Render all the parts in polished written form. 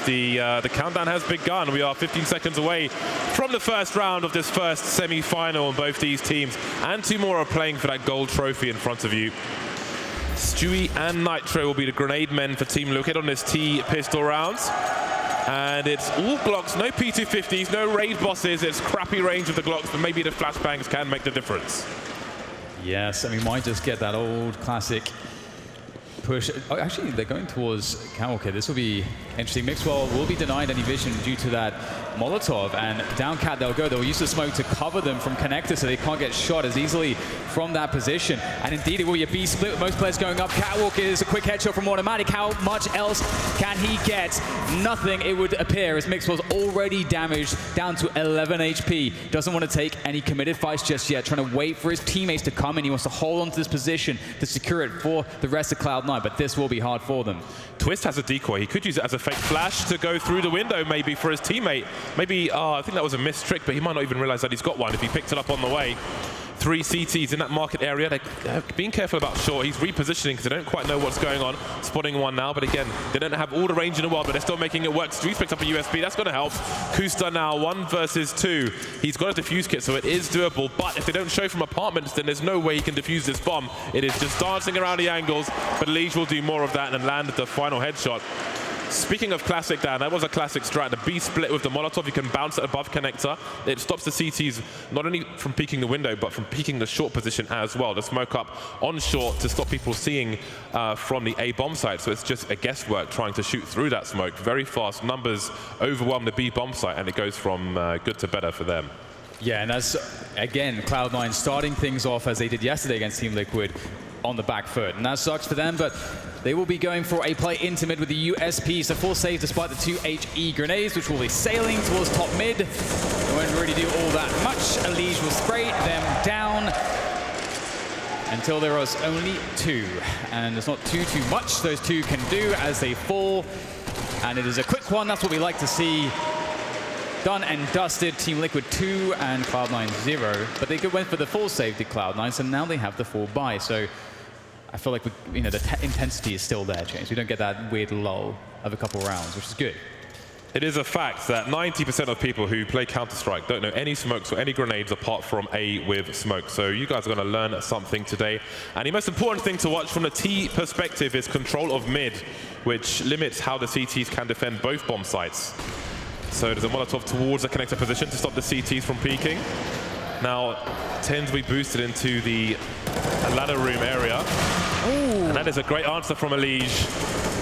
The countdown has begun. We are 15 seconds away from the first round of this first semi-final, and both these teams and two more are playing for that gold trophy in front of you. Stewie and Nitro will be the grenade men for Team Liquid on this T-pistol rounds. And it's all Glocks, no P250s, no raid bosses. It's crappy range of the Glocks, but maybe the flashbangs can make the difference. Yes, I mean, might just get that old classic push. Oh, actually, they're going towards Catwalker. This will be interesting. Mixwell will be denied any vision due to that Molotov, and down Cat they'll go. They'll use the smoke to cover them from Connector so they can't get shot as easily from that position. And indeed, it will be a B split with most players going up. Catwalk is a quick headshot from Automatic. How much else can he get? Nothing, it would appear, as Mixwell's already damaged down to 11 HP. Doesn't want to take any committed fights just yet, trying to wait for his teammates to come in. He wants to hold on to this position to secure it for the rest of Cloud9, but this will be hard for them. Twist has a decoy. He could use it as a fake flash to go through the window maybe for his teammate. Maybe, I think that was a missed trick, but he might not even realize that he's got one if he picked it up on the way. 3 CTs in that market area. They're being careful about short. He's repositioning because they don't quite know what's going on. Spotting one now, but again, they don't have all the range in the world, but they're still making it work. Streets picks up a USB. That's going to help. Kusta now 1 versus 2. He's got a defuse kit, so it is doable. But if they don't show from apartments, then there's no way he can defuse this bomb. It is just dancing around the angles, but Liege will do more of that and land the final headshot. Speaking of classic, Dan, that was a classic strat. The B split with the Molotov, you can bounce it above Connector. It stops the CTs not only from peeking the window, but from peeking the short position as well. The smoke up on short to stop people seeing from the A bomb site. So it's just a guesswork trying to shoot through that smoke. Very fast numbers overwhelm the B bomb site, and it goes from good to better for them. Yeah, and that's, again, Cloud9 starting things off as they did yesterday against Team Liquid on the back foot. And that sucks for them, but they will be going for a play into mid with the USPs. A full save despite the 2 HE grenades, which will be sailing towards top mid. It won't really do all that much. Liege will spray them down until there was only 2. And there's not too much those 2 can do as they fall. And it is a quick one. That's what we like to see. Done and dusted. Team Liquid 2 and Cloud9 0. But they went for the full save to Cloud9, so now they have the full buy. So I feel like the intensity is still there, James. We don't get that weird lull of a couple rounds, which is good. It is a fact that 90% of people who play Counter-Strike don't know any smokes or any grenades apart from A with smoke. So you guys are going to learn something today. And the most important thing to watch from the T perspective is control of mid, which limits how the CTs can defend both bomb sites. So there's a Molotov towards the Connector position to stop the CTs from peeking. Now, 10s we boosted into the ladder room area. Ooh. And that is a great answer from Liege.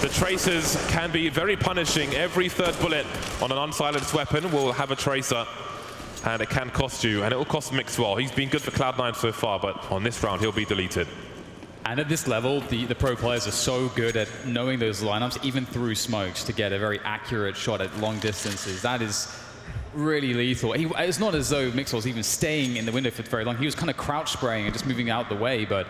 The tracers can be very punishing. Every 3rd bullet on an unsilenced weapon will have a tracer, and it can cost you, and it will cost Mixwell. He's been good for Cloud9 so far, but on this round, he'll be deleted. And at this level, the pro players are so good at knowing those lineups, even through smokes, to get a very accurate shot at long distances. That is really lethal. It's not as though Mixwell was even staying in the window for very long. He was kind of crouch spraying and just moving out the way, but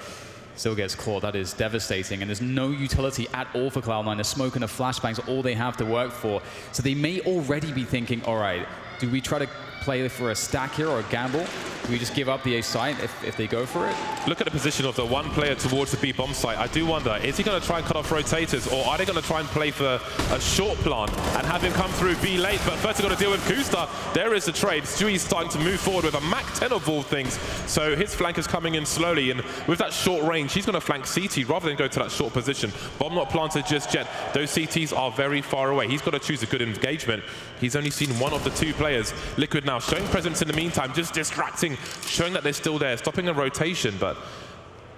still gets caught. That is devastating. And there's no utility at all for Cloud9. The smoke and the flashbangs are all they have to work for. So they may already be thinking, all right, do we try to play for a stack here or a gamble? Do we just give up the A site if they go for it? Look at the position of the one player towards the B bomb site. I do wonder, is he going to try and cut off rotators, or are they going to try and play for a short plant and have him come through B late? But first they've got to deal with Kusta. There is the trade. Stewie's starting to move forward with a Mach 10 of all things. So his flank is coming in slowly, and with that short range, he's going to flank CT rather than go to that short position. Bomb not planted just yet. Those CTs are very far away. He's got to choose a good engagement. He's only seen one of the 2 players. Liquid now showing presence in the meantime, just distracting, showing that they're still there, stopping a rotation, but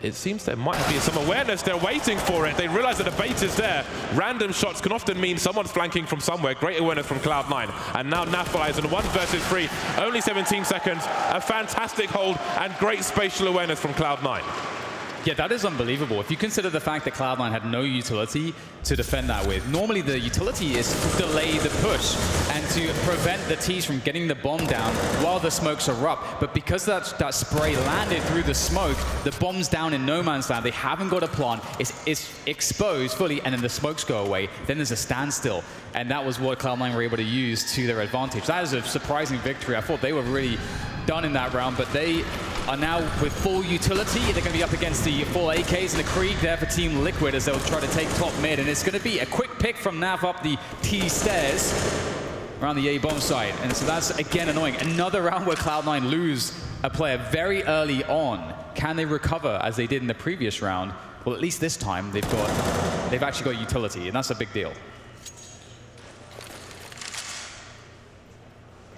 it seems there might be some awareness. They're waiting for it. They realize that the bait is there. Random shots can often mean someone's flanking from somewhere. Great awareness from Cloud9. And now Nafalize in 1 versus 3. Only 17 seconds. A fantastic hold and great spatial awareness from Cloud9. Yeah, that is unbelievable. If you consider the fact that Cloud9 had no utility to defend that with. Normally the utility is to delay the push and to prevent the Ts from getting the bomb down while the smokes are up. But because that spray landed through the smoke, the bomb's down in no man's land. They haven't got a plant. It's exposed fully, and then the smokes go away. Then there's a standstill. And that was what Cloud9 were able to use to their advantage. That is a surprising victory. I thought they were really done in that round, but they are now with full utility. They're going to be up against the full AKs and the Krieg there for Team Liquid as they'll try to take top mid. And it's going to be a quick pick from Nav up the T stairs around the A bomb site. And so that's, again, annoying. Another round where Cloud9 lose a player very early on. Can they recover as they did in the previous round? Well, at least this time they've actually got utility, and that's a big deal.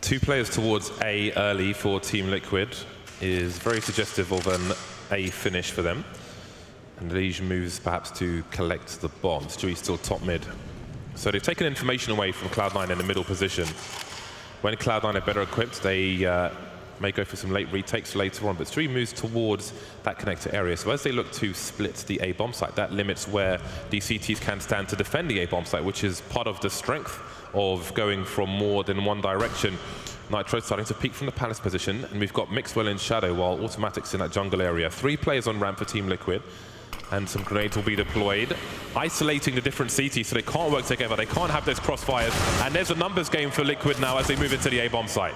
2 players towards A early for Team Liquid is very suggestive of an A finish for them. And Liege moves perhaps to collect the bomb. Stewie's still top mid. So they've taken information away from Cloud9 in the middle position. When Cloud9 are better equipped, they may go for some late retakes later on, but Stewie moves towards that connector area. So as they look to split the A bomb site, that limits where these CTs can stand to defend the A bomb site, which is part of the strength of going from more than one direction. Nitro starting to peek from the Palace position, and we've got Mixwell in shadow while Automatics in that jungle area. 3 players on ramp for Team Liquid, and some grenades will be deployed, isolating the different CTs so they can't work together, they can't have those crossfires, and there's a numbers game for Liquid now as they move into the A bomb site.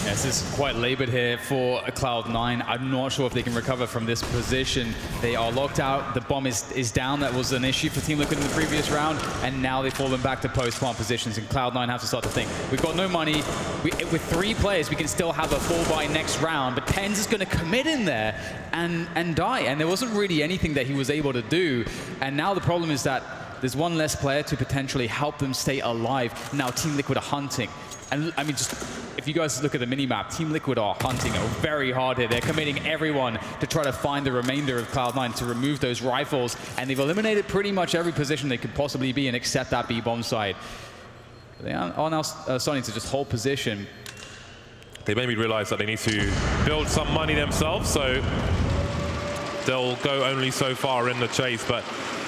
Yes, this is quite labored here for Cloud9. I'm not sure if they can recover from this position. They are locked out. The bomb is down. That was an issue for Team Liquid in the previous round, and now they've fallen back to post-plant positions, and Cloud9 have to start to think. We've got no money. With 3 players, we can still have a 4-buy next round, but TenZ is going to commit in there and die, and there wasn't really anything that he was able to do. And now the problem is that there's 1 less player to potentially help them stay alive. Now Team Liquid are hunting. And I mean, just if you guys look at the mini-map, Team Liquid are hunting very hard here. They're committing everyone to try to find the remainder of Cloud9 to remove those rifles, and they've eliminated pretty much every position they could possibly be in except that B-bomb site. They are now starting to just hold position. They made me realize that they need to build some money themselves, so they'll go only so far in the chase, but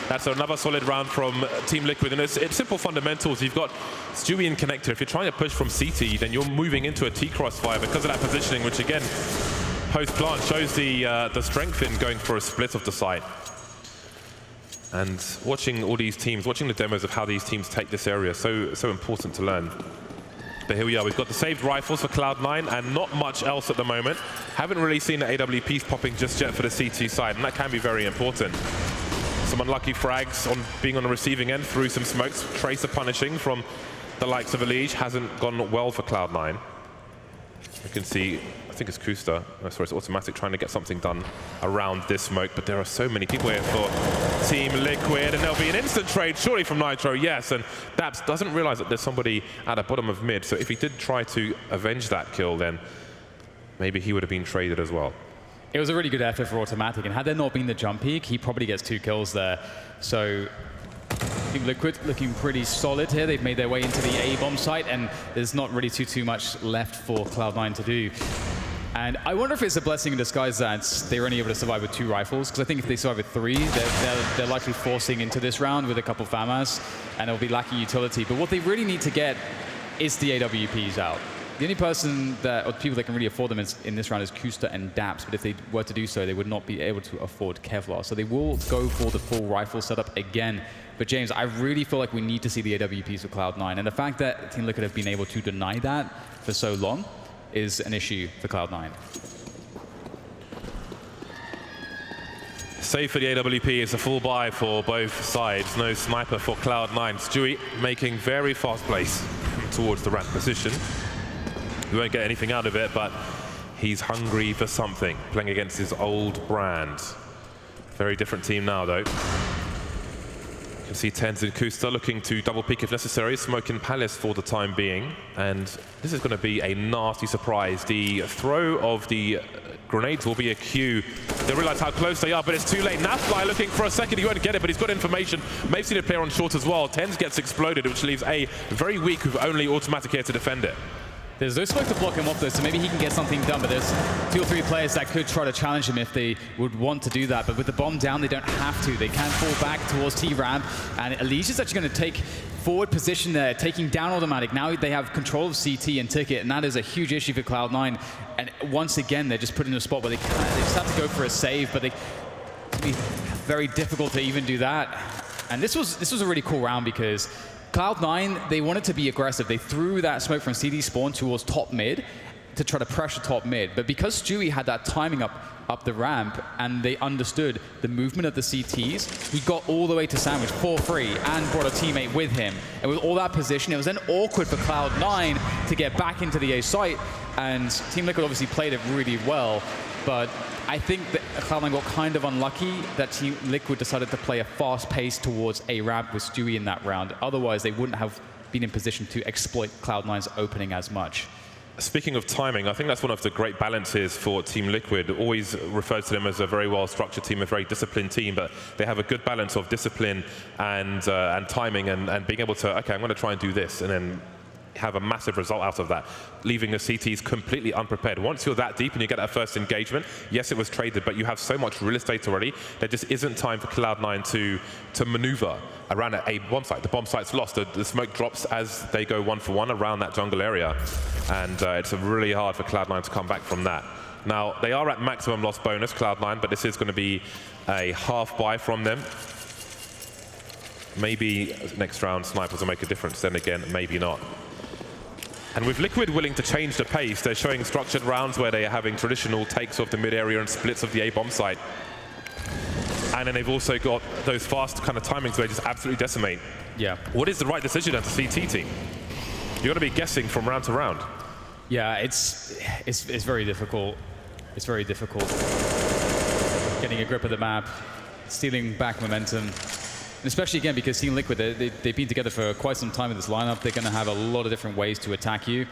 that's another solid round from Team Liquid, and it's simple fundamentals. You've got Stewie and Connector. If you're trying to push from CT, then you're moving into a T-crossfire because of that positioning, which again, post-plant shows the strength in going for a split of the site. And watching all these teams, watching the demos of how these teams take this area, so important to learn. But here we are, we've got the saved rifles for Cloud9 and not much else at the moment. Haven't really seen the AWPs popping just yet for the CT side, and that can be very important. Some unlucky frags on being on the receiving end through some smokes. Tracer punishing from the likes of Liege hasn't gone well for Cloud9. You can see, I think it's Kusta, sorry, it's Automatic trying to get something done around this smoke, but there are so many people here for Team Liquid, and there'll be an instant trade, surely from Nitro, yes, and Daps doesn't realize that there's somebody at the bottom of mid, so if he did try to avenge that kill, then maybe he would have been traded as well. It was a really good effort for Automatic, and had there not been the jump peak, he probably gets 2 kills there. So Team Liquid looking pretty solid here. They've made their way into the A-bomb site, and there's not really too much left for Cloud9 to do. And I wonder if it's a blessing in disguise that they were only able to survive with 2 rifles, because I think if they survive with 3, they're likely forcing into this round with a couple FAMAS, and they'll be lacking utility. But what they really need to get is the AWPs out. The only person or people that can really afford them in this round is Kusta and Daps, but if they were to do so, they would not be able to afford Kevlar. So they will go for the full rifle setup again. But James, I really feel like we need to see the AWPs for Cloud9, and the fact that Team Liquid have been able to deny that for so long is an issue for Cloud9. Save for the AWP is a full buy for both sides. No sniper for Cloud9. Stewie making very fast plays towards the ramp position. We won't get anything out of it, but he's hungry for something, playing against his old brand. Very different team now, though. You can see TenZ and Kusta looking to double peek if necessary, smoking Palace for the time being. And this is going to be a nasty surprise. The throw of the grenades will be a cue. They realize how close they are, but it's too late. Nafly looking for a second, he won't get it, but he's got information. May have seen a player on short as well. TenZ gets exploded, which leaves A very weak with only Automatic here to defend it. There's no smoke to block him off, though, so maybe he can get something done, but there's 2 or 3 players that could try to challenge him if they would want to do that. But with the bomb down, they don't have to. They can fall back towards T-Ramp, and Elise is actually going to take forward position there, taking down Automatic. Now they have control of CT and Ticket, and that is a huge issue for Cloud9. And once again, they're just put in a spot where they just have to go for a save, but it's be very difficult to even do that. And this was a really cool round because Cloud9, they wanted to be aggressive. They threw that smoke from CD spawn towards top mid, to try to pressure top mid. But because Stewie had that timing up the ramp, and they understood the movement of the CTs, he got all the way to sandwich for free and brought a teammate with him. And with all that position, it was then awkward for Cloud9 to get back into the A site, and Team Liquid obviously played it really well, but I think that Cloud9 got kind of unlucky that Team Liquid decided to play a fast pace towards A ramp with Stewie in that round. Otherwise, they wouldn't have been in position to exploit Cloud9's opening as much. Speaking of timing, I think that's one of the great balances for Team Liquid. Always refers to them as a very well-structured team, a very disciplined team, but they have a good balance of discipline and timing and being able to, okay, I'm going to try and do this, and then have a massive result out of that, leaving the CTs completely unprepared. Once you're that deep and you get that first engagement, yes, it was traded, but you have so much real estate already, there just isn't time for Cloud9 to maneuver around a bomb site. The bomb site's lost. The smoke drops as they go 1-for-1 around that jungle area, and it's really hard for Cloud9 to come back from that. Now, they are at maximum loss bonus, Cloud9, but this is going to be a half buy from them. Maybe next round snipers will make a difference, then again, maybe not. And with Liquid willing to change the pace, they're showing structured rounds where they are having traditional takes of the mid area and splits of the A bomb site. And then they've also got those fast kind of timings where they just absolutely decimate. Yeah. What is the right decision as a CT team? You've got to be guessing from round to round. Yeah, it's very difficult. It's very difficult. Getting a grip of the map, stealing back momentum. And especially again because Team Liquid, they've been together for quite some time in this lineup. They're going to have a lot of different ways to attack you,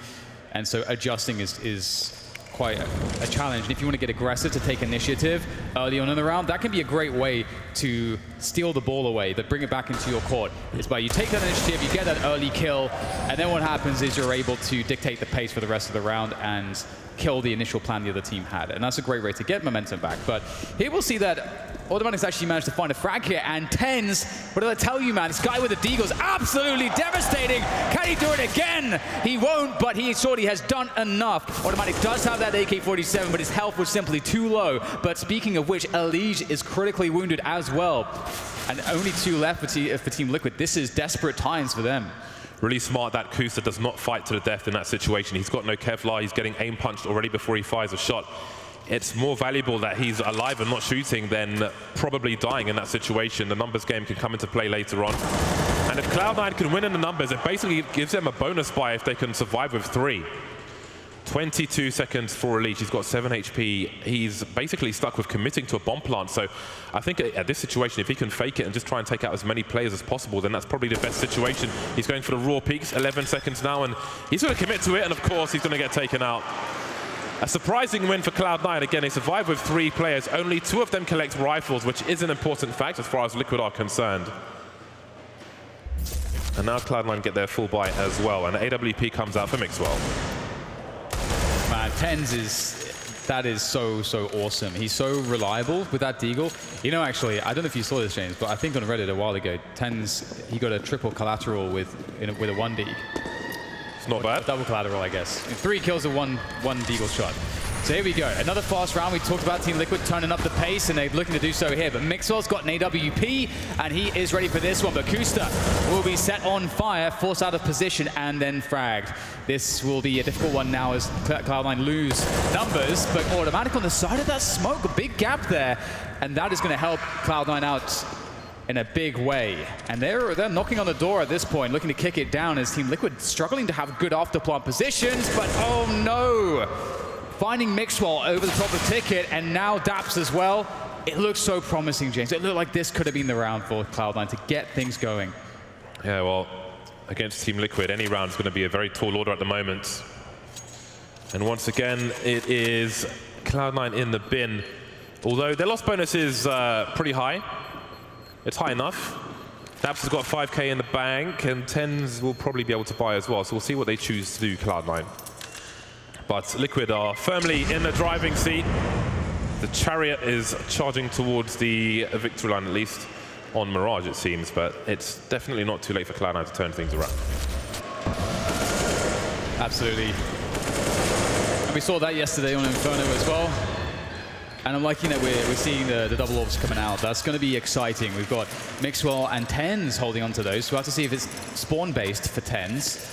and so adjusting is quite a challenge. And if you want to get aggressive to take initiative early on in the round, that can be a great way to steal the ball away, but bring it back into your court. It's by you take that initiative, you get that early kill, and then what happens is you're able to dictate the pace for the rest of the round and kill the initial plan the other team had. And that's a great way to get momentum back. But here we'll see that Automatic's actually managed to find a frag here, and TenZ, what did I tell you, man? This guy with the deagle's absolutely devastating. Can he do it again? He won't, but he thought he has done enough. Automatic does have that AK-47, but his health was simply too low. But speaking of which, Elige is critically wounded as well. And only 2 left for Team Liquid. This is desperate times for them. Really smart that Kusa does not fight to the death in that situation. He's got no Kevlar, he's getting aim punched already before he fires a shot. It's more valuable that he's alive and not shooting than probably dying in that situation. The numbers game can come into play later on. And if Cloud9 can win in the numbers, it basically gives them a bonus buy if they can survive with 3. 22 seconds for Elige. He's got 7 HP. He's basically stuck with committing to a bomb plant. So I think at this situation, if he can fake it and just try and take out as many players as possible, then that's probably the best situation. He's going for the raw peaks, 11 seconds now, and he's going to commit to it, and of course, he's going to get taken out. A surprising win for Cloud9. Again, they survive with 3 players. Only 2 of them collect rifles, which is an important fact as far as Liquid are concerned. And now Cloud9 get their full buy as well, and AWP comes out for Mixwell. Man, TenZ that is so awesome. He's so reliable with that deagle. You know, actually, I don't know if you saw this, James, but I think on Reddit a while ago, TenZ, he got a triple collateral with a 1D. It's not bad. Double collateral, I guess. 3 kills with one deagle shot. So here we go. Another fast round. We talked about Team Liquid turning up the pace, and they're looking to do so here. But Mixwell's got an AWP, and he is ready for this one. But Kusta will be set on fire, forced out of position, and then fragged. This will be a difficult one now as Cloud9 lose numbers. But Automatic on the side of that smoke, a big gap there. And that is going to help Cloud9 out in a big way. And they're knocking on the door at this point, looking to kick it down as Team Liquid struggling to have good afterplant positions. But oh no! Finding Mixwell over the top of Ticket, and now Daps as well. It looks so promising, James. It looked like this could have been the round for Cloud9 to get things going. Yeah, well, against Team Liquid, any round is going to be a very tall order at the moment. And once again, it is Cloud9 in the bin. Although their loss bonus is pretty high. It's high enough. Daps has got 5k in the bank, and TenZ will probably be able to buy as well. So we'll see what they choose to do, Cloud9. But Liquid are firmly in the driving seat. The chariot is charging towards the victory line, at least on Mirage, it seems. But it's definitely not too late for Cloud9 to turn things around. Absolutely. And we saw that yesterday on Inferno as well. And I'm liking that we're seeing the double orbs coming out. That's going to be exciting. We've got Mixwell and TenZ holding on to those. We'll have to see if it's spawn-based for TenZ.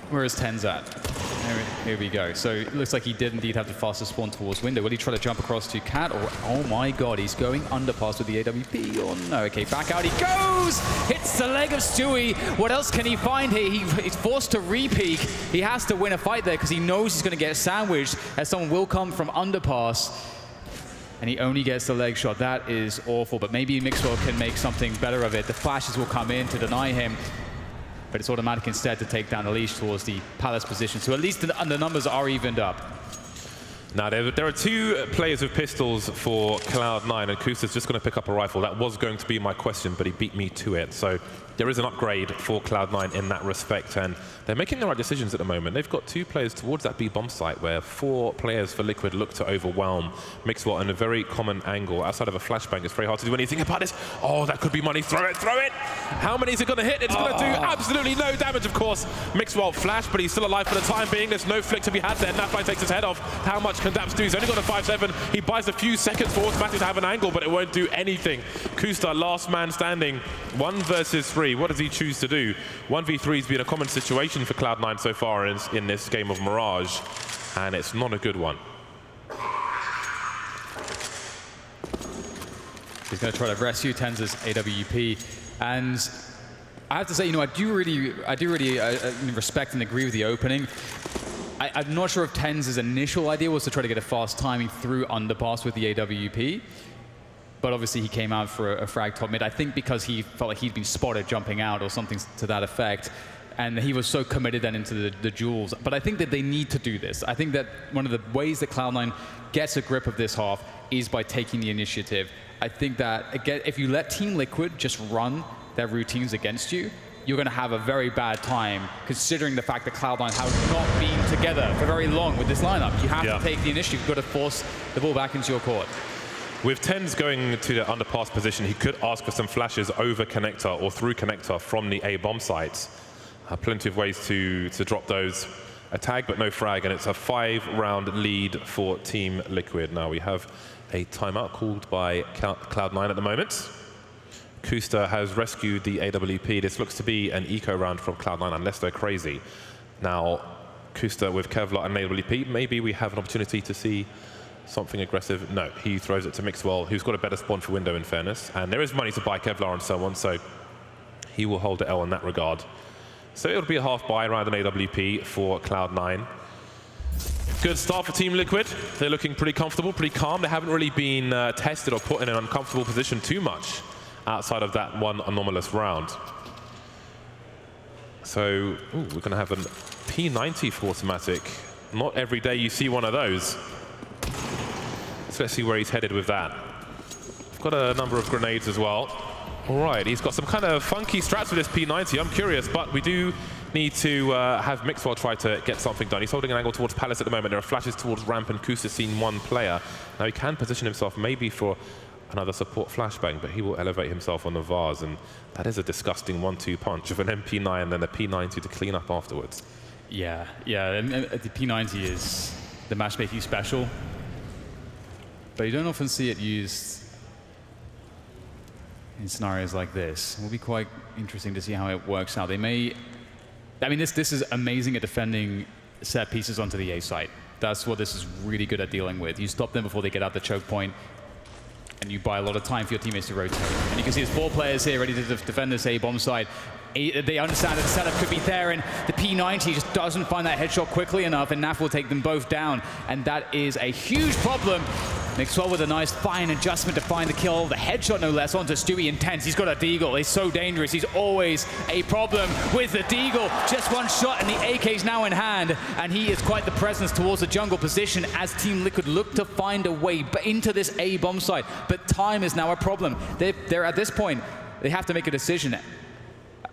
Where is TenZ at? Here we go. So it looks like he did indeed have the fastest spawn towards window. Will he try to jump across to Cat? Or, oh my god, he's going underpass with the AWP. Or no, okay, back out he goes! Hits the leg of Stewie. What else can he find here? He's forced to re-peek. He has to win a fight there because he knows he's going to get sandwiched as someone will come from underpass. And he only gets the leg shot. That is awful, but maybe Mixwell can make something better of it. The flashes will come in to deny him. But it's automatic instead to take down the leash towards the Palace position. So at least the numbers are evened up. Now, there are two players with pistols for Cloud9, and Kusta's just going to pick up a rifle. That was going to be my question, but he beat me to it. So there is an upgrade for Cloud9 in that respect, and they're making the right decisions at the moment. They've got 2 players towards that B bomb site where 4 players for Liquid look to overwhelm Mixwell in a very common angle. Outside of a flashbang, it's very hard to do anything about this. Oh, that could be money. Throw it, throw it! How many is it going to hit? It's going to do absolutely no damage, of course. Mixwell flashed, but he's still alive for the time being. There's no flick to be had there. Nafly takes his head off. How much can Daps do? He's only got a 5-7. He buys a few seconds for automatic to have an angle, but it won't do anything. Kusta, last man standing. 1 versus 3. What does he choose to do? 1v3 has been a common situation for Cloud9 so far in this game of Mirage, and it's not a good one. He's going to try to rescue Tenz's AWP, and I have to say, you know, I do really respect and agree with the opening. I'm not sure if Tenz's initial idea was to try to get a fast timing through underpass with the AWP, but obviously he came out for a frag top mid. I think because he felt like he'd been spotted jumping out or something to that effect, and he was so committed then into the duels. But I think that they need to do this. I think that one of the ways that Cloud9 gets a grip of this half is by taking the initiative. I think that, again, if you let Team Liquid just run their routines against you, you're going to have a very bad time, considering the fact that Cloud9 have not been together for very long with this lineup. You have to take the initiative. You've got to force the ball back into your court. With Tenz going to the underpass position, he could ask for some flashes over connector or through connector from the A bomb sites. Plenty of ways to drop those. A tag, but no frag, and it's a 5-round lead for Team Liquid. Now we have a timeout called by Cloud9 at the moment. Kusta has rescued the AWP. This looks to be an eco round from Cloud9, unless they're crazy. Now, Kusta with Kevlar and AWP, maybe we have an opportunity to see something aggressive. No, he throws it to Mixwell, who's got a better spawn for window in fairness. And there is money to buy Kevlar and so on, so he will hold the L in that regard. So it'll be a half buy around an AWP for Cloud9. Good start for Team Liquid. They're looking pretty comfortable, pretty calm. They haven't really been tested or put in an uncomfortable position too much outside of that one anomalous round. So we're going to have an P90 for automatic. Not every day you see one of those. So let's see where he's headed with that. I've got a number of grenades as well. All right, he's got some kind of funky strats with this P90. I'm curious, but we do need to have Mixwell try to get something done. He's holding an angle towards Palace at the moment. There are flashes towards Ramp, and Kusta's seen one player. Now he can position himself maybe for another support flashbang, but he will elevate himself on the vase, and that is a disgusting 1-2 punch of an MP9 and then a P90 to clean up afterwards. Yeah, and the P90 is the matchmaking special, but you don't often see it used in scenarios like this. It will be quite interesting to see how it works out. They may, I mean, this is amazing at defending set pieces onto the A site. That's what this is really good at dealing with. You stop them before they get out the choke point, and you buy a lot of time for your teammates to rotate. And you can see there's 4 players here ready to defend this A bomb side. They understand that the setup could be there, and the P90 just doesn't find that headshot quickly enough, and Naf will take them both down, and that is a huge problem. Mixwell with a nice fine adjustment to find the kill, the headshot no less, onto Stewie Intense. He's got a deagle, he's so dangerous, he's always a problem with the deagle. Just one shot and the AK's now in hand, and he is quite the presence towards the jungle position as Team Liquid look to find a way into this A bomb site. But time is now a problem. They're at this point, they have to make a decision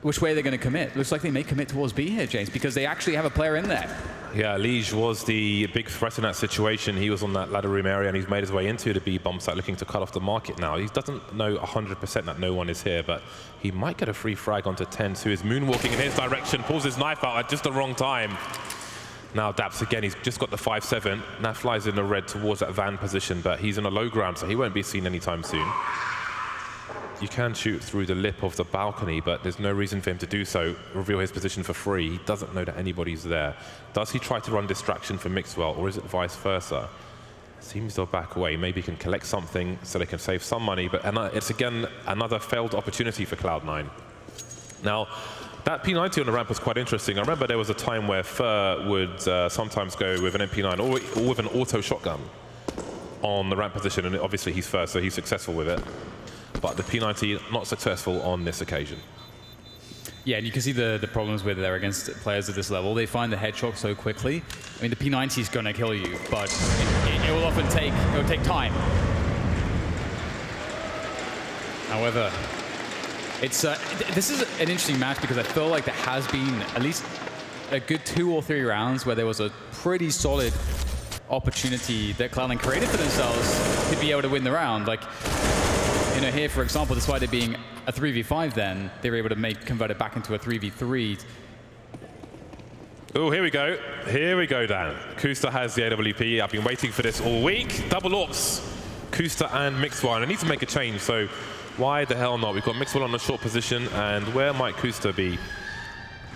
which way they're going to commit. Looks like they may commit towards B here, James, because they actually have a player in there. Yeah, Lige was the big threat in that situation. He was on that ladder room area, and he's made his way into the B bomb site looking to cut off the market now. He doesn't know 100% that no one is here, but he might get a free frag onto Tenz, who is moonwalking in his direction, pulls his knife out at just the wrong time. Now Daps again, he's just got the 5-7. Now flies in the red towards that van position, but he's in a low ground, so he won't be seen anytime soon. you can shoot through the lip of the balcony, but there's no reason for him to do so, reveal his position for free. He doesn't know that anybody's there. Does he try to run distraction for Mixwell, or is it vice versa? Seems they'll back away. Maybe he can collect something so they can save some money, but it's again another failed opportunity for Cloud9. Now, that P90 on the ramp was quite interesting. I remember there was a time where Fur would sometimes go with an MP9 or with an auto shotgun on the ramp position, and obviously he's Fur, so he's successful with it. But the P90 not successful on this occasion. Yeah, and you can see the problems with they're against players at this level. They find the headshot so quickly. I mean, the P90 is going to kill you, but it will often take time. However, this is an interesting match because I feel like there has been at least a good 2 or 3 rounds where there was a pretty solid opportunity that Cloud9 created for themselves to be able to win the round. Like, you know, here, for example, despite it being a 3v5 then, they were able to convert it back into a 3v3. Oh, here we go. Here we go, Dan. Kusta has the AWP. I've been waiting for this all week. Double orcs. Kusta and Mixwell. I need to make a change, so why the hell not? We've got Mixwell on the short position, and where might Kusta be?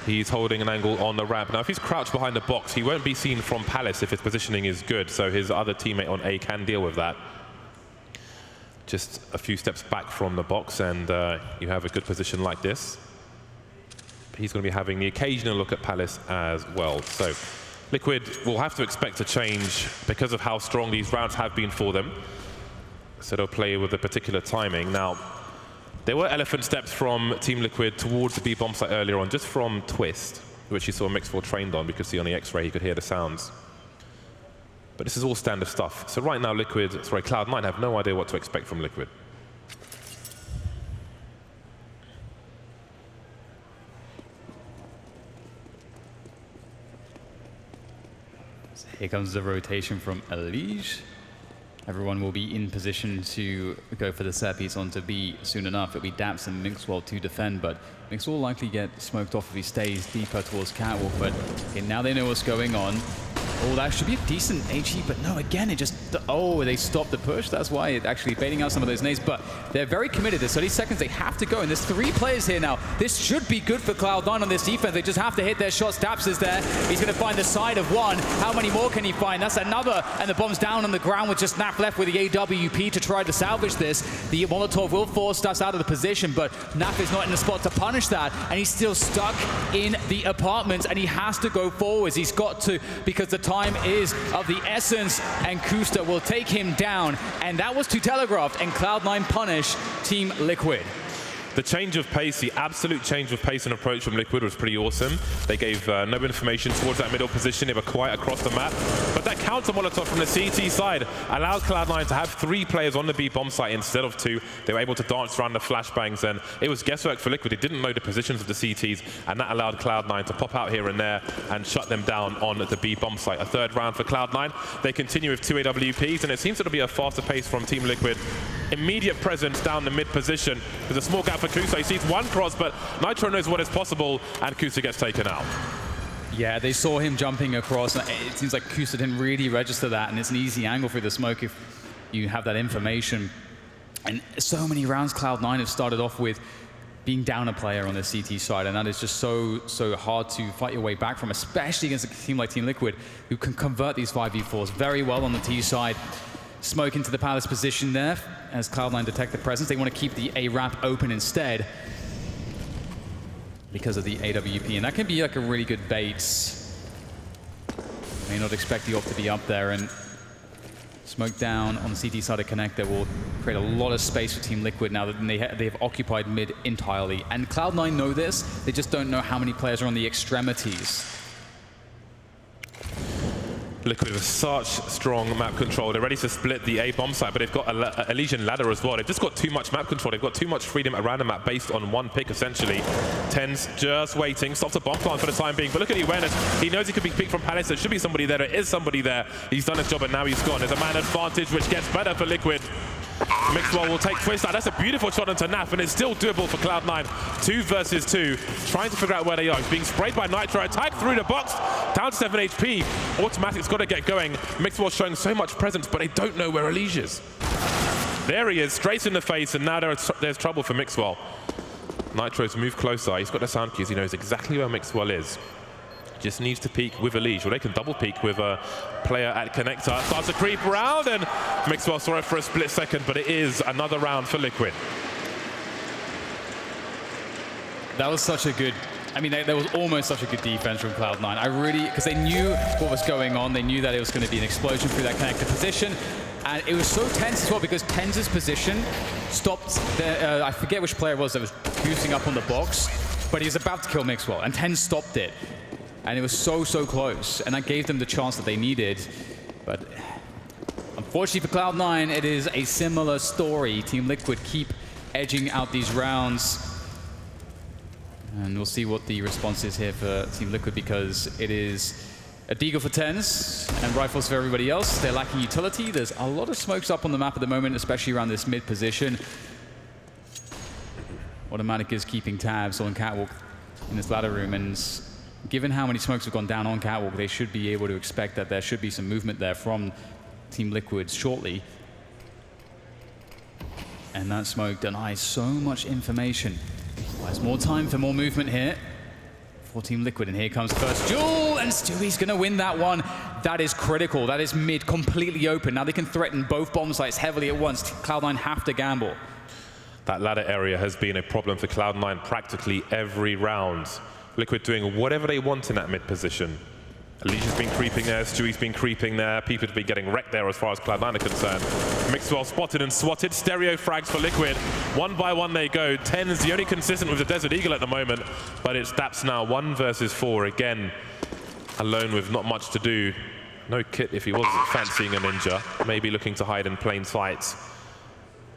He's holding an angle on the ramp. Now, if he's crouched behind the box, he won't be seen from Palace if his positioning is good, so his other teammate on A can deal with that. Just a few steps back from the box, and you have a good position like this. He's going to be having the occasional look at Palace as well. So Liquid will have to expect a change because of how strong these rounds have been for them. So they'll play with a particular timing. Now, there were elephant steps from Team Liquid towards the B bomb site earlier on, just from Twist, which you saw Mixwell trained on, because see on the X-ray he could hear the sounds. But this is all standard stuff. So right now, Cloud9 have no idea what to expect from Liquid. So here comes the rotation from Elige. Everyone will be in position to go for the set piece onto B soon enough. It'll be Daps and Mixwell to defend, but Mixwell will likely get smoked off if he stays deeper towards Catwalk. But okay, now they know what's going on. Oh, that should be a decent HE, but no, again, it just... Oh, they stopped the push. That's why it's actually baiting out some of those nades, but they're very committed. There's 30 seconds. They have to go, and there's 3 players here now. This should be good for Cloud9 on this defense. They just have to hit their shots. Daps is there. He's going to find the side of one. How many more can he find? That's another, and the bomb's down on the ground with just Naf left with the AWP to try to salvage this. The Molotov will force Daps out of the position, but Naf is not in the spot to punish that, and he's still stuck in the apartments, and he has to go forwards. He's got to, because the time is of the essence, and Kusta will take him down, and that was too telegraphed, and Cloud9 punish Team Liquid. The change of pace, the absolute change of pace and approach from Liquid was pretty awesome. They gave no information towards that middle position. They were quiet across the map. But that counter Molotov from the CT side allowed Cloud9 to have 3 players on the B bomb site instead of 2. They were able to dance around the flashbangs, and it was guesswork for Liquid. They didn't know the positions of the CTs, and that allowed Cloud9 to pop out here and there and shut them down on the B bomb site. A 3rd round for Cloud9. They continue with 2 AWPs, and it seems to be a faster pace from Team Liquid. Immediate presence down the mid position. There's a small gap for Kusa. He sees 1 cross, but Nitro knows what is possible, and Kusa gets taken out. Yeah, they saw him jumping across. It seems like Kusa didn't really register that, and it's an easy angle through the smoke if you have that information. And so many rounds Cloud9 have started off with being down a player on the CT side, and that is just so hard to fight your way back from, especially against a team like Team Liquid, who can convert these 5v4s very well on the T side. Smoke into the Palace position there as Cloud9 detect the presence. They want to keep the A ramp open instead because of the AWP, and that can be like a really good bait. May not expect the op to be up there, and smoke down on the CT side of connector will create a lot of space for Team Liquid now that they've occupied mid entirely. And Cloud9 know this, they just don't know how many players are on the extremities. Liquid with such strong map control. They're ready to split the A bomb site, but they've got a Legion ladder as well. They've just got too much map control. They've got too much freedom around the map based on 1 pick, essentially. Tens just waiting, stops a bomb plant for the time being, but look at the awareness. He knows he could be picked from Palace. There should be somebody there. There is somebody there. He's done his job, and now he's gone. There's a man advantage, which gets better for Liquid. Mixwell will take Twist out. That's a beautiful shot into Naf, and it's still doable for Cloud9. 2 versus 2, trying to figure out where they are. He's being sprayed by Nitro, attack through the box, down to 7 HP. Automatic's got to get going. Mixwell showing so much presence, but they don't know where Elige is. There he is, straight in the face, and now there's trouble for Mixwell. Nitro's moved closer. He's got the sound cues. He knows exactly where Mixwell is. Just needs to peek with a leash, or they can double peek with a player at connector. Starts to creep around, and Mixwell saw it for a split second, but it is another round for Liquid. That was such a good, I mean, there was almost such a good defense from Cloud9. I really, because they knew what was going on. They knew that it was going to be an explosion through that connector position. And it was so tense as well because TenZ's position stopped, I forget which player it was that was goosing up on the box, but he was about to kill Mixwell, and TenZ stopped it. And it was so, so close, and that gave them the chance that they needed. But unfortunately for Cloud9, it is a similar story. Team Liquid keep edging out these rounds. And we'll see what the response is here for Team Liquid, because it is a deagle for TenZ and rifles for everybody else. They're lacking utility. There's a lot of smokes up on the map at the moment, especially around this mid position. Automatic is keeping tabs on Catwalk in this ladder room, and given how many smokes have gone down on Catwalk, they should be able to expect that there should be some movement there from Team Liquid shortly. And that smoke denies so much information. There's more time for more movement here for Team Liquid, and here comes the first duel, and Stewie's gonna win that one. That is critical. That is mid completely open. Now they can threaten both bomb sites heavily at once. Cloud9 have to gamble. That ladder area has been a problem for Cloud9 practically every round. Liquid doing whatever they want in that mid position. Alicia's been creeping there, Stewie's been creeping there, people have been getting wrecked there as far as Cloud9 are concerned. Mixwell spotted and swatted, stereo frags for Liquid. One by one they go. TenZ the only consistent with the Desert Eagle at the moment, but it's Daps now 1 versus 4. Again, alone with not much to do. No kit if he was fancying a ninja, maybe looking to hide in plain sight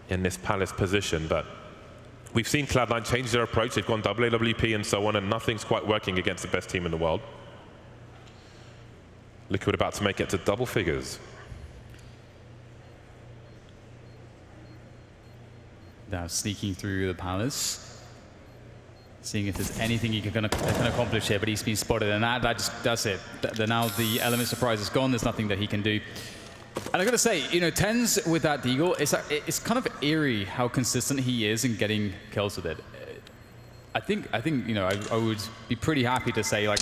in this Palace position, but we've seen Cloud9 change their approach. They've gone double AWP and so on, and nothing's quite working against the best team in the world. Liquid about to make it to double figures. Now sneaking through the Palace, seeing if there's anything he can accomplish here, but he's been spotted, and that's it. Now the element surprise is gone. There's nothing that he can do. And I gotta say, you know, TenZ with that deagle, it's kind of eerie how consistent he is in getting kills with it. I think you know, I would be pretty happy to say, like,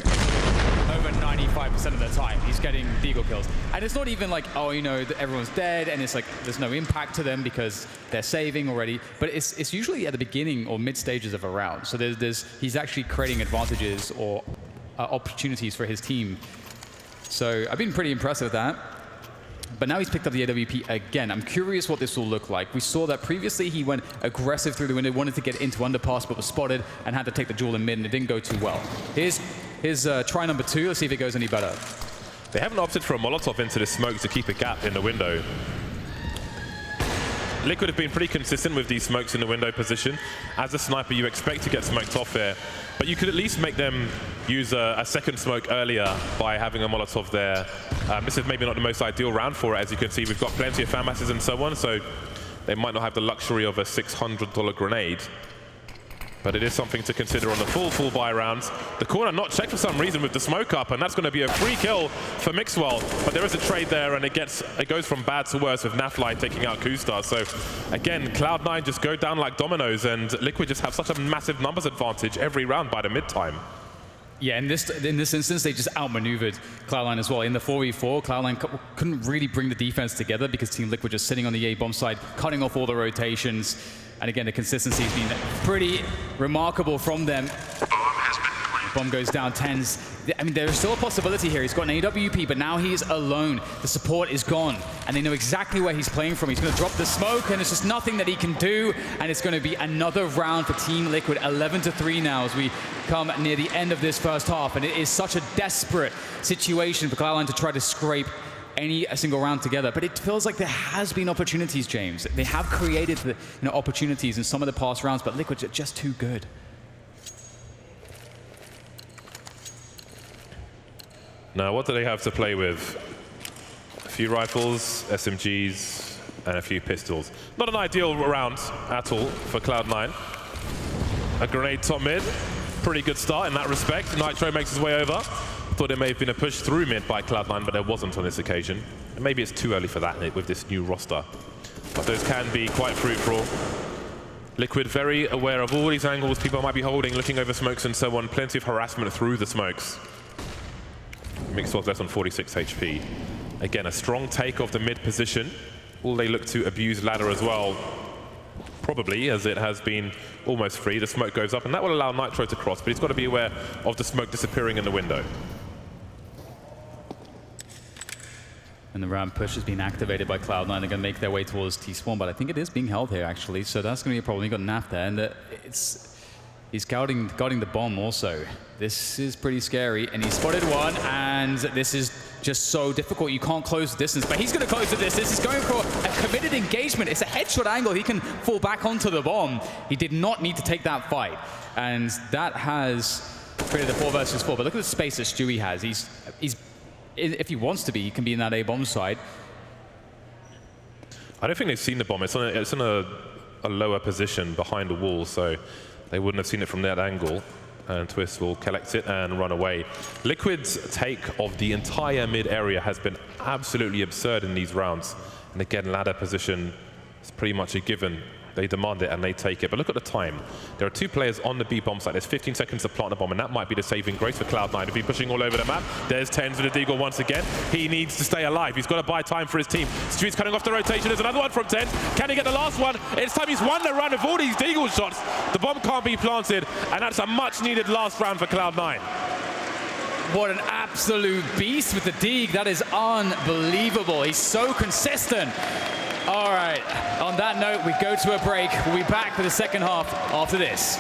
over 95% of the time he's getting deagle kills, and it's not even like, oh, you know, everyone's dead and it's like there's no impact to them because they're saving already, but it's usually at the beginning or mid stages of a round, so he's actually creating advantages or opportunities for his team. So I've been pretty impressed with that. But now he's picked up the AWP again. I'm curious what this will look like. We saw that previously he went aggressive through the window, wanted to get into underpass, but was spotted and had to take the duel in mid, and it didn't go too well. Here's his try number 2. Let's see if it goes any better. They haven't opted for a Molotov into this smoke to keep a gap in the window. Liquid have been pretty consistent with these smokes in the window position. As a sniper, you expect to get smoked off here, but you could at least make them use a second smoke earlier by having a Molotov there. This is maybe not the most ideal round for it. As you can see, we've got plenty of fan masses and so on, so they might not have the luxury of a $600 grenade. But it is something to consider on the full buy rounds. The corner not checked for some reason with the smoke up, and that's going to be a free kill for Mixwell. But there is a trade there, and it goes from bad to worse with Nafly taking out Kustar. So again, Cloud9 just go down like dominoes, and Liquid just have such a massive numbers advantage every round by the mid-time. Yeah, in this instance, they just outmaneuvered Cloud9 as well. In the 4v4, Cloud9 couldn't really bring the defense together because Team Liquid just sitting on the A bomb side, cutting off all the rotations. And again, the consistency has been pretty remarkable from them. Bomb goes down, TenZ. I mean, there is still a possibility here. He's got an AWP, but now he is alone. The support is gone, and they know exactly where he's playing from. He's going to drop the smoke, and it's just nothing that he can do. And it's going to be another round for Team Liquid, 11-3 now as we come near the end of this first half. And it is such a desperate situation for Cloud9 to try to scrape a single round together, but it feels like there has been opportunities, James. They have created the opportunities in some of the past rounds, but Liquid's are just too good. Now, what do they have to play with? A few rifles, SMGs, and a few pistols. Not an ideal round at all for Cloud9. A grenade top mid, pretty good start in that respect. Nitro makes his way over. Thought there may have been a push through mid by Cloud9, but there wasn't on this occasion. And maybe it's too early for that with this new roster. but those can be quite fruitful. Liquid very aware of all these angles people might be holding, looking over smokes and so on. Plenty of harassment through the smokes. Mixwell's less on 46 HP. Again, a strong take of the mid position. Will they look to abuse ladder as well? Probably, as it has been almost free. The smoke goes up, and that will allow Nitro to cross, but he's got to be aware of the smoke disappearing in the window. And the ramp push has been activated by Cloud9. They're going to make their way towards T-Spawn, but I think it is being held here, actually. So that's going to be a problem. You've got Naf there, and he's guarding the bomb also. This is pretty scary, and he spotted one, and this is just so difficult. You can't close the distance, but he's going to close the distance. He's going for a committed engagement. It's a headshot angle. He can fall back onto the bomb. He did not need to take that fight, and that has created a 4 versus 4. But look at the space that Stewie has. He's if he wants to be, he can be in that A-bomb side. I don't think they've seen the bomb. It's in a lower position behind the wall, so they wouldn't have seen it from that angle. And Twist will collect it and run away. Liquid's take of the entire mid area has been absolutely absurd in these rounds. And again, ladder position is pretty much a given. They demand it and they take it. But look at the time. There are 2 players on the B bomb site. There's 15 seconds to plant the bomb, and that might be the saving grace for Cloud9. If he's pushing all over the map, there's 10 for the Deagle once again. He needs to stay alive. He's got to buy time for his team. Street's cutting off the rotation. There's another one from 10. Can he get the last one? It's time. He's won the round of all these Deagle shots. The bomb can't be planted, and that's a much-needed last round for Cloud9. What an absolute beast with the Deag. That is unbelievable. He's so consistent. All right, on that note, we go to a break. We'll be back for the second half after this.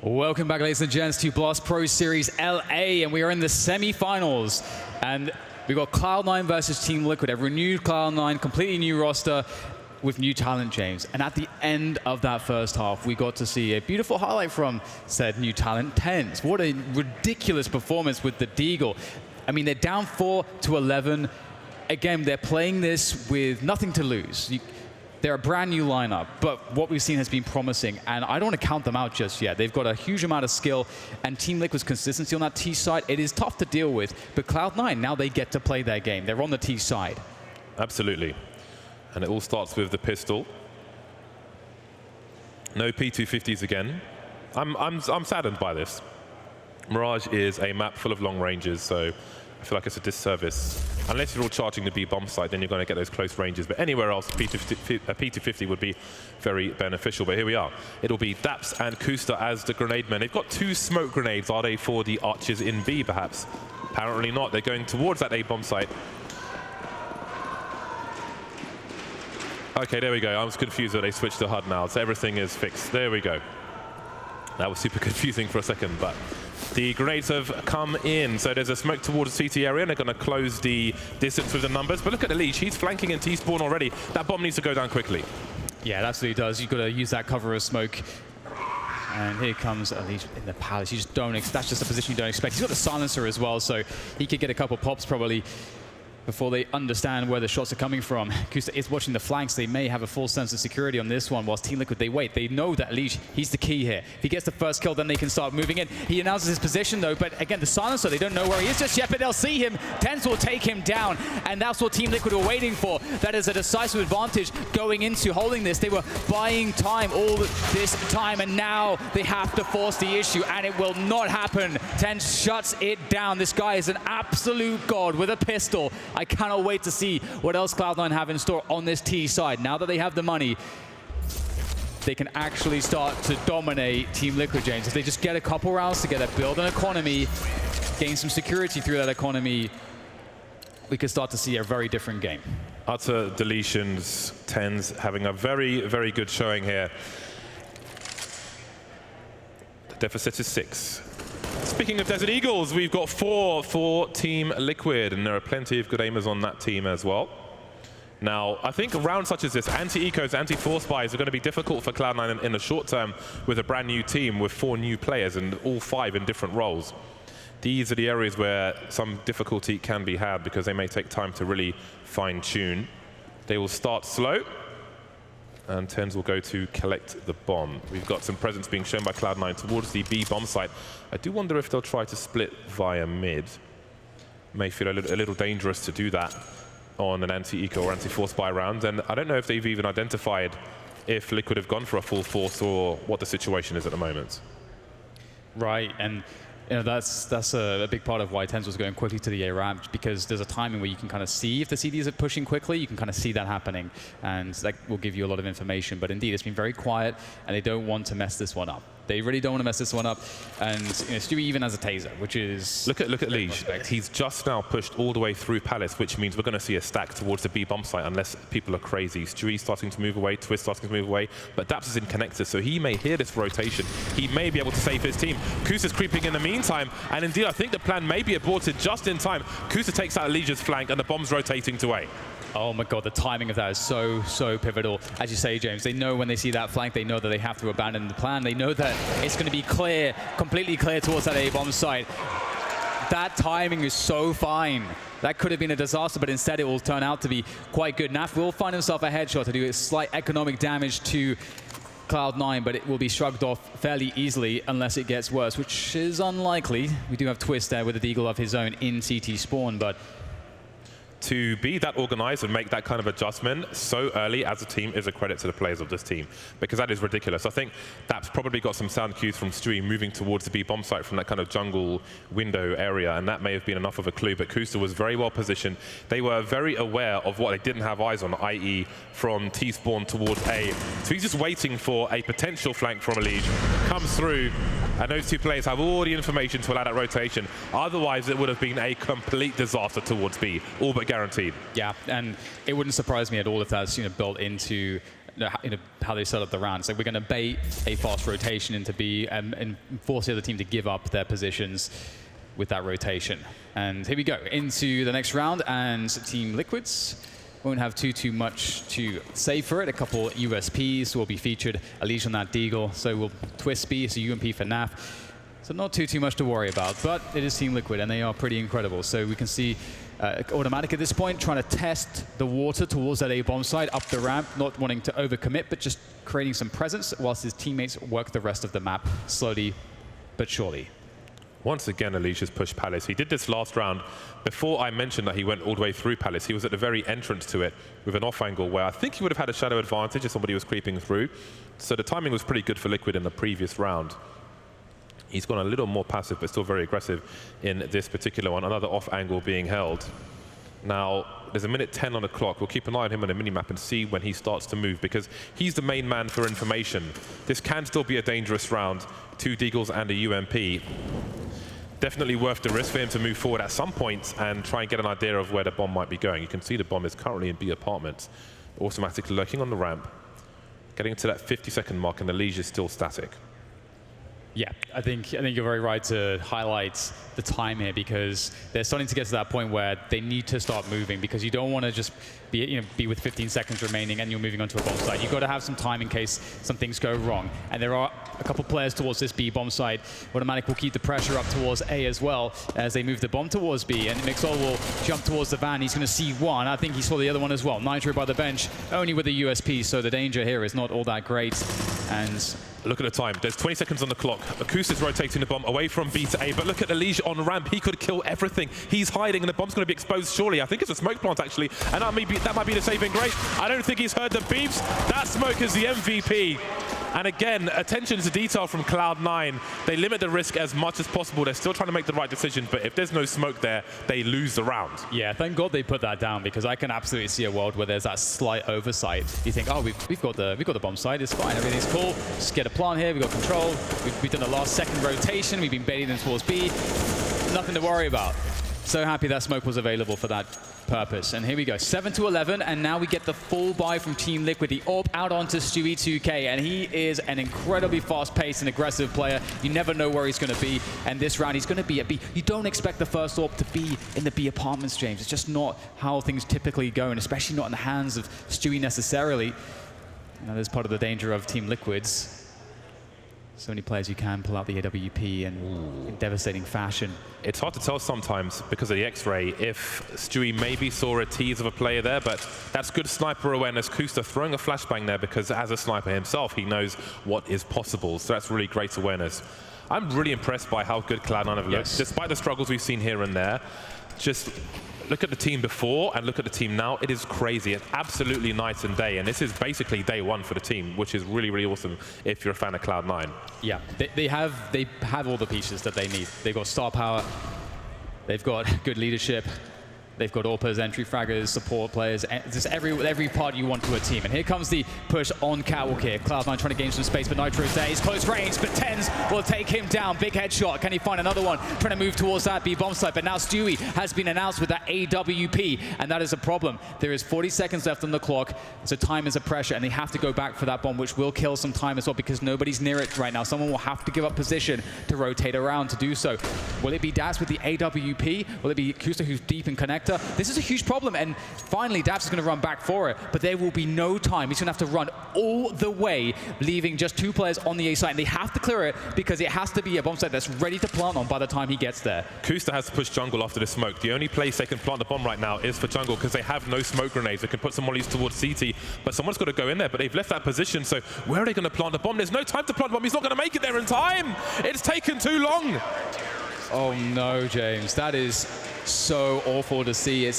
Welcome back, ladies and gents, to Blast Pro Series LA, and we are in the semi-finals. And we've got Cloud9 versus Team Liquid, a renewed Cloud9, completely new roster with new talent, James. And at the end of that first half, we got to see a beautiful highlight from said new talent, TenZ. What a ridiculous performance with the Deagle. I mean, they're down 4-11. Again, they're playing this with nothing to lose. They're a brand new lineup, but what we've seen has been promising, and I don't want to count them out just yet. They've got a huge amount of skill, and Team Liquid's consistency on that T side, it is tough to deal with, but Cloud9, now they get to play their game. They're on the T side. Absolutely. And it all starts with the pistol. No P250s again. I'm saddened by this. Mirage is a map full of long ranges, so I feel like it's a disservice Unless you're all charging the B bomb site, then you're going to get those close ranges. But anywhere else, a P250 would be very beneficial. But here we are. It'll be Daps and Kusta as the grenade men. They've got 2 smoke grenades. Are they for the archers in B, perhaps? Apparently not. They're going towards that A bomb site. Okay, there we go. I was confused that they switched to HUD now, so everything is fixed. There we go. That was super confusing for a second, but the grenades have come in. So there's a smoke towards the CT area, and they're going to close the distance with the numbers. But look at the leash. He's flanking in T-spawn already. That bomb needs to go down quickly. Yeah, it absolutely does. You've got to use that cover of smoke. And here comes Leash in the palace. You just don't that's just a position you don't expect. He's got a silencer as well, so he could get a couple pops probably before they understand where the shots are coming from. Kusta is watching the flanks. They may have a full sense of security on this one, whilst Team Liquid, they wait. They know that Leash, he's the key here. If he gets the first kill, then they can start moving in. He announces his position, though, but again, the silencer, they don't know where he is just yet, but they'll see him. TenZ will take him down, and that's what Team Liquid were waiting for. That is a decisive advantage going into holding this. They were buying time all this time, and now they have to force the issue, and it will not happen. TenZ shuts it down. This guy is an absolute god with a pistol. I cannot wait to see what else Cloud9 have in store on this T side. Now that they have the money, they can actually start to dominate Team Liquid, James. If they just get a couple rounds together, build an economy, gain some security through that economy, we could start to see a very different game. Utter deletions, TenZ having a very, very good showing here. The deficit is 6. Speaking of Desert Eagles, we've got 4 for Team Liquid, and there are plenty of good aimers on that team as well. Now, I think rounds such as this, anti-ecos, anti-force buys are going to be difficult for Cloud9 in the short term with a brand new team with 4 new players and all 5 in different roles. These are the areas where some difficulty can be had because they may take time to really fine-tune. They will start slow, and TenZ will go to collect the bomb. We've got some presence being shown by Cloud9 towards the B bomb site. I do wonder if they'll try to split via mid. May feel a little dangerous to do that on an anti-eco or anti-force buy round, and I don't know if they've even identified if Liquid have gone for a full force or what the situation is at the moment. Right, and you know, that's a big part of why TenZ was going quickly to the A ramp, because there's a timing where you can kind of see if the CDs are pushing quickly, you can kind of see that happening, and that will give you a lot of information. But indeed, it's been very quiet, and they don't want to mess this one up. They really don't want to mess this one up. And you know, Stewie even has a taser, which is... Look at Leash. He's just now pushed all the way through Palace, which means we're going to see a stack towards the B bomb site unless people are crazy. Stewie's starting to move away, Twist starting to move away, but Daps is in connector, so he may hear this rotation. He may be able to save his team. Kusta's creeping in the meantime, and indeed, I think the plan may be aborted just in time. Kusta takes out Leash's flank, and the bomb's rotating to A. Oh my god, the timing of that is so pivotal. As you say, James, they know when they see that flank, they know that they have to abandon the plan. They know that it's going to be clear, completely clear towards that A-bomb site. That timing is so fine. That could have been a disaster, but instead it will turn out to be quite good. Naf will find himself a headshot to do a slight economic damage to Cloud9, but it will be shrugged off fairly easily unless it gets worse, which is unlikely. We do have Twist there with a deagle of his own in CT spawn, but to be that organized and make that kind of adjustment so early as a team is a credit to the players of this team, because that is ridiculous. I think that's probably got some sound cues from Stewie moving towards the B bomb site from that kind of jungle window area, and that may have been enough of a clue, but Kusta was very well positioned. They were very aware of what they didn't have eyes on, i.e. from T-spawn towards A. So he's just waiting for a potential flank from a lead, comes through, and those two players have all the information to allow that rotation. Otherwise, it would have been a complete disaster towards B, all but guaranteed. Yeah, and it wouldn't surprise me at all if that's built into how they set up the round. So we're going to bait a fast rotation into B and force the other team to give up their positions with that rotation. And here we go into the next round, and Team Liquids won't have too much to say for it. A couple USPs will be featured, a leash on that deagle, so we'll Twist B, so UMP for Naf. So not too much to worry about, but it is Team Liquid, and they are pretty incredible. So we can see Automatic at this point, trying to test the water towards that A-bomb side, up the ramp, not wanting to overcommit, but just creating some presence whilst his teammates work the rest of the map slowly but surely. Once again, Alicia's pushed Palace. He did this last round. Before I mentioned that he went all the way through Palace, he was at the very entrance to it with an off angle where I think he would have had a shadow advantage if somebody was creeping through. So the timing was pretty good for Liquid in the previous round. He's gone a little more passive, but still very aggressive in this particular one. Another off angle being held. Now, there's a minute 10 on the clock. We'll keep an eye on him on the minimap and see when he starts to move, because he's the main man for information. This can still be a dangerous round. 2 Deagles and a UMP. Definitely worth the risk for him to move forward at some point and try and get an idea of where the bomb might be going. You can see the bomb is currently in B apartments, automatically lurking on the ramp, getting to that 50-second mark, and the leash is still static. Yeah, I think you're very right to highlight the time here, because they're starting to get to that point where they need to start moving, because you don't want to just be with 15 seconds remaining and you're moving onto a bomb site. You've got to have some time in case some things go wrong. And there are a couple players towards this B bomb site. Automatic will keep the pressure up towards A as well as they move the bomb towards B. And Mixol will jump towards the van. He's going to see one. I think he saw the other one as well. Nitro by the bench, only with a USP, so the danger here is not all that great. And look at the time. There's 20 seconds on the clock. Akusta's rotating the bomb away from B to A, but look at the leash on ramp. He could kill everything. He's hiding, and the bomb's going to be exposed surely. I think it's a smoke plant, actually, and that might be the saving grace. I don't think he's heard the beeps. That smoke is the MVP. And again, attention to detail from Cloud9. They limit the risk as much as possible. They're still trying to make the right decision, but if there's no smoke there, they lose the round. Yeah, thank God they put that down, because I can absolutely see a world where there's that slight oversight. You think, oh, we've got the bomb site, it's fine, everything's cool. Just get a plant here, we've got control. We've done the last second rotation, we've been baiting them towards B. Nothing to worry about. So happy that smoke was available for that purpose. And here we go, 7-11, and now we get the full buy from Team Liquid. The AWP out onto Stewie 2K, and he is an incredibly fast-paced and aggressive player. You never know where he's going to be, and this round he's going to be at B. You don't expect the first AWP to be in the B apartments, James. It's just not how things typically go, and especially not in the hands of Stewie necessarily. You know, there's part of the danger of Team Liquid's. So many players you can pull out the AWP in devastating fashion. It's hard to tell sometimes because of the X-ray if Stewie maybe saw a tease of a player there, but that's good sniper awareness. Kusta throwing a flashbang there because as a sniper himself, he knows what is possible. So that's really great awareness. I'm really impressed by how good Cloud9 have looked. Despite the struggles we've seen here and there, just look at the team before and look at the team now. It is crazy. It's absolutely night and day. And this is basically day one for the team, which is really, really awesome if you're a fan of Cloud9. Yeah, they have all the pieces that they need. They've got star power. They've got good leadership. They've got AWPers, entry fraggers, support players, just every part you want to a team. And here comes the push on Catwalk here. Cloud9 trying to gain some space, but Nitro's there. He's close range, but Tens will take him down. Big headshot. Can he find another one? Trying to move towards that B bomb site, but now Stewie has been announced with that AWP, and that is a problem. There is 40 seconds left on the clock, so time is a pressure, and they have to go back for that bomb, which will kill some time as well, because nobody's near it right now. Someone will have to give up position to rotate around to do so. Will it be Daz with the AWP? Will it be Kusta who's deep in connector? This is a huge problem, and finally Daps is going to run back for it, but there will be no time. He's going to have to run all the way, leaving just 2 players on the A site, and they have to clear it because it has to be a bomb site that's ready to plant on by the time he gets there. Kusta has to push jungle after the smoke. The only place they can plant the bomb right now is for jungle because they have no smoke grenades. They can put some mollies towards CT, but someone's got to go in there, but they've left that position, so where are they going to plant the bomb? There's no time to plant the bomb. He's not going to make it there in time. It's taken too long. Oh no, James, that is so awful to see.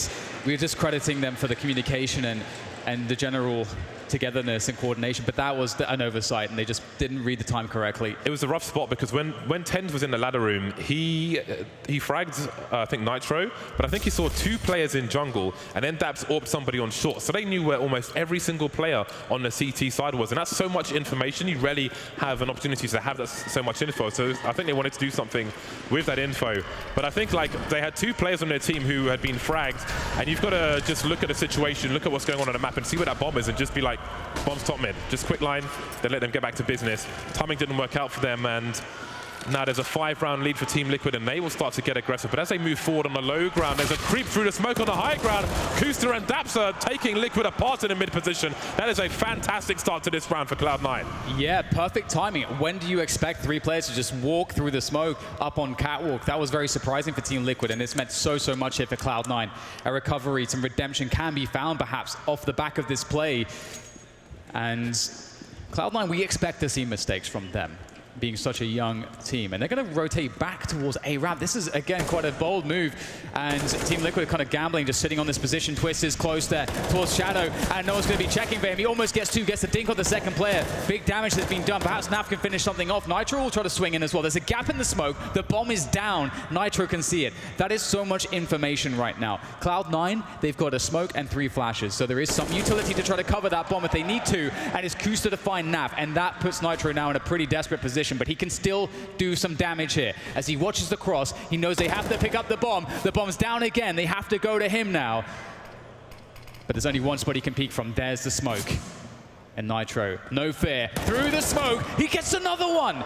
We're just crediting them for the communication and the general togetherness and coordination, but that was an oversight, and they just didn't read the time correctly. It was a rough spot because when Tens was in the ladder room, he fragged, I think, Nitro, but I think he saw 2 players in jungle, and then Daps AWP'd somebody on short. So they knew where almost every single player on the CT side was, and that's so much information. You rarely have an opportunity to have that so much info. So I think they wanted to do something with that info. But I think like they had 2 players on their team who had been fragged, and you've got to just look at the situation, look at what's going on the map, and see where that bomb is, and just be like, bomb's top mid. Just quick line, then let them get back to business. Timing didn't work out for them, and now there's a 5-round lead for Team Liquid, and they will start to get aggressive. But as they move forward on the low ground, there's a creep through the smoke on the high ground. Kusta and Daps are taking Liquid apart in the mid position. That is a fantastic start to this round for Cloud9. Yeah, perfect timing. When do you expect 3 players to just walk through the smoke up on Catwalk? That was very surprising for Team Liquid, and it's meant so much here for Cloud9. A recovery, some redemption can be found perhaps off the back of this play. And Cloud9, we expect to see mistakes from them. being such a young team. And they're going to rotate back towards A ramp. This is, again, quite a bold move. And Team Liquid kind of gambling, just sitting on this position. Twist is close there towards Shadow, and no one's going to be checking for him. He almost gets two, gets the dink on the second player. Big damage that's been done. Perhaps Naf can finish something off. Nitro will try to swing in as well. There's a gap in the smoke. The bomb is down. Nitro can see it. That is so much information right now. Cloud9, they've got a smoke and 3 flashes. So there is some utility to try to cover that bomb if they need to. And it's Kusta to find Naf. And that puts Nitro now in a pretty desperate position. But he can still do some damage here. As he watches the cross, he knows they have to pick up the bomb. The bomb's down again. They have to go to him now. But there's only one spot he can peek from. There's the smoke. And Nitro, no fear. Through the smoke, he gets another one.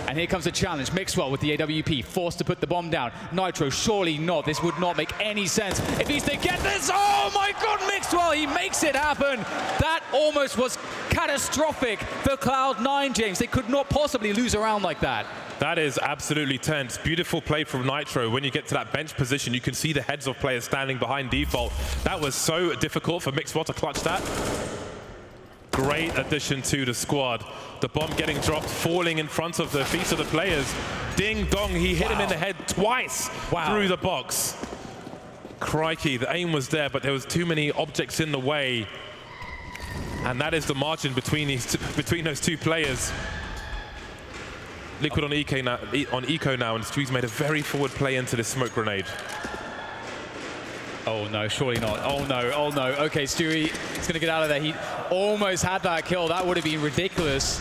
And here comes the challenge. Mixwell with the AWP, forced to put the bomb down. Nitro, surely not. This would not make any sense. If he's to get this, oh my God, Mixwell, he makes it happen. That almost was catastrophic for Cloud9, James. They could not possibly lose a round like that. That is absolutely tense. Beautiful play from Nitro. When you get to that bench position, you can see the heads of players standing behind default. That was so difficult for Mixwell to clutch that. Great addition to the squad. The bomb getting dropped, falling in front of the feet of the players. Ding dong, he hit him in the head twice through the box. Crikey, the aim was there, but there was too many objects in the way. And that is the margin between those two players. Liquid on Eco now, and Stewie's made a very forward play into this smoke grenade. Oh no, surely not. Oh no, oh no. Okay, Stewie is going to get out of there. He almost had that kill. That would have been ridiculous.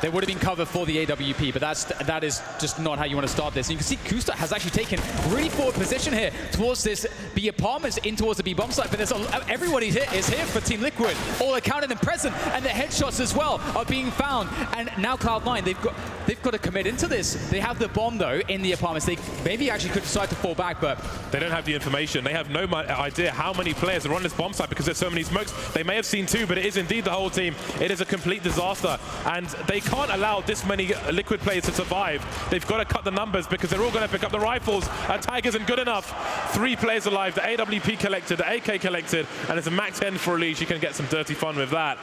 There would have been cover for the AWP, but that is just not how you want to start this. And you can see Kusta has actually taken really forward position here towards this B apartments, in towards the B bomb site. But there's everybody here is here for Team Liquid, all accounted and present, and the headshots as well are being found. And now Cloud9, they've got to commit into this. They have the bomb though in the apartments. They maybe actually could decide to fall back, but they don't have the information. They have no idea how many players are on this bomb site because there's so many smokes. They may have seen 2, but it is indeed the whole team. It is a complete disaster, and they can't allow this many Liquid players to survive. They've got to cut the numbers because they're all going to pick up the rifles. Tiger isn't good enough. 3 players alive. The AWP collected, the AK collected, and it's a Mac 10 for Elise. You can get some dirty fun with that.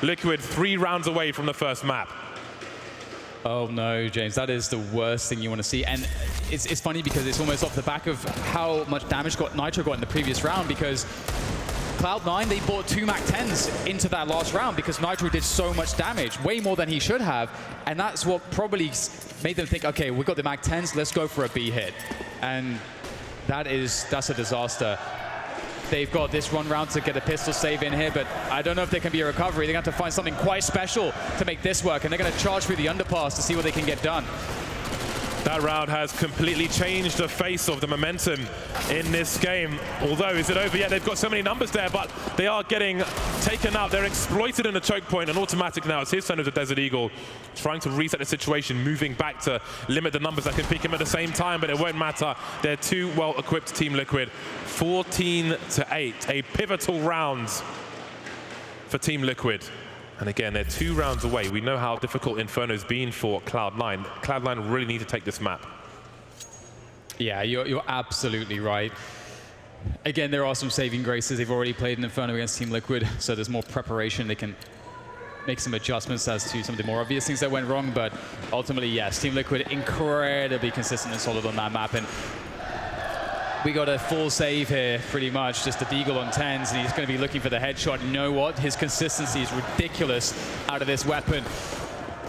Liquid 3 rounds away from the first map. Oh no, James, that is the worst thing you want to see. And it's funny because it's almost off the back of how much damage Nitro got in the previous round, because Cloud9, they bought 2 Mac 10s into that last round because Nitro did so much damage, way more than he should have. And that's what probably made them think, okay, we've got the Mac 10s, let's go for a B hit. And that's a disaster. They've got this run round to get a pistol save in here, but I don't know if there can be a recovery. They're going to have to find something quite special to make this work, and they're going to charge through the underpass to see what they can get done. That round has completely changed the face of the momentum in this game. Although, is it over yet? They've got so many numbers there, but they are getting taken out. They're exploited in the choke point, and automatic now. It's his turn as a Desert Eagle, trying to reset the situation, moving back to limit the numbers that can peek him at the same time, but it won't matter. They're too well-equipped, Team Liquid. 14-8, a pivotal round for Team Liquid. And again, they're 2 rounds away. We know how difficult Inferno's been for Cloud9. Cloud9 really need to take this map. Yeah, you're absolutely right. Again, there are some saving graces. They've already played an Inferno against Team Liquid, so there's more preparation. They can make some adjustments as to some of the more obvious things that went wrong. But ultimately, yes, Team Liquid incredibly consistent and solid on that map. And we got a full save here, pretty much, just a Deagle on 10s, and he's going to be looking for the headshot. You know what? His consistency is ridiculous out of this weapon.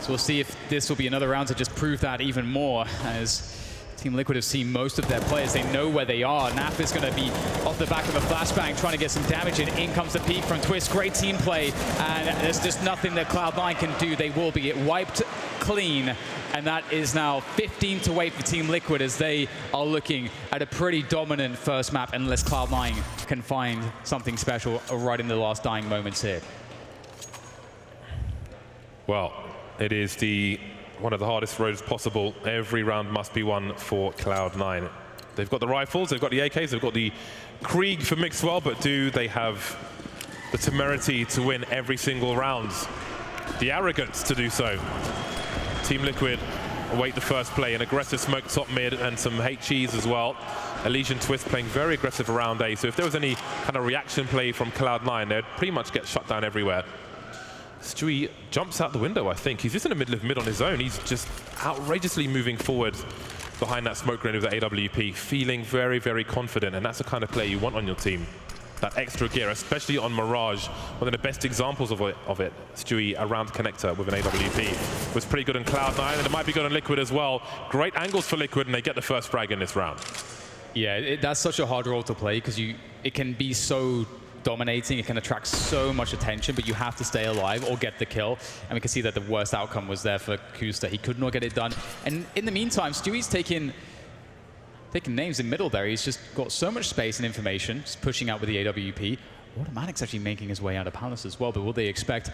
So we'll see if this will be another round to just prove that even more, as Team Liquid have seen most of their players. They know where they are. Naf is going to be off the back of a flashbang trying to get some damage in. In comes the peek from Twist. Great team play, and there's just nothing that Cloud9 can do. They will be wiped clean, and that is now 15 to wait for Team Liquid as they are looking at a pretty dominant first map, unless Cloud9 can find something special right in the last dying moments here. Well, it is one of the hardest roads possible. Every round must be won for Cloud9. They've got the rifles, they've got the AKs, they've got the Krieg for Mixwell, but do they have the temerity to win every single round? The arrogance to do so. Team Liquid await the first play, an aggressive smoke top mid and some HEs as well. Elysian Twist playing very aggressive around A, so if there was any kind of reaction play from Cloud9, they'd pretty much get shut down everywhere. Stewie jumps out the window, I think. He's just in the middle of mid on his own. He's just outrageously moving forward behind that smoke grenade with the AWP, feeling very, very confident, and that's the kind of player you want on your team. That extra gear, especially on Mirage, one of the best examples of it. Stewie around connector with an AWP was pretty good on Cloud9, and it might be good on Liquid as well. Great angles for Liquid, and they get the first frag in this round. Yeah, that's such a hard role to play because it can be so dominating, it can attract so much attention, but you have to stay alive or get the kill. And we can see that the worst outcome was there for Kusta. He could not get it done. And in the meantime, Stewie's taking names in middle there. He's just got so much space and information, just pushing out with the AWP. Automatic's actually making his way out of Palace as well, but will they expect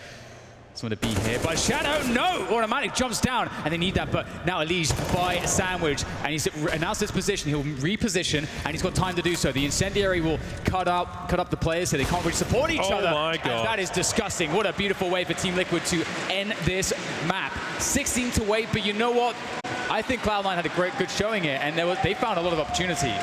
someone to be here? But Shadow, no! Automatic jumps down, and they need that, but now Elige by Sandwich, and he's announced his position. He'll reposition, and he's got time to do so. The Incendiary will cut up the players so they can't really support each other. Oh my God. And that is disgusting. What a beautiful way for Team Liquid to end this map. 16 to wait, but you know what? I think Cloud9 had a good showing here, and they found a lot of opportunity.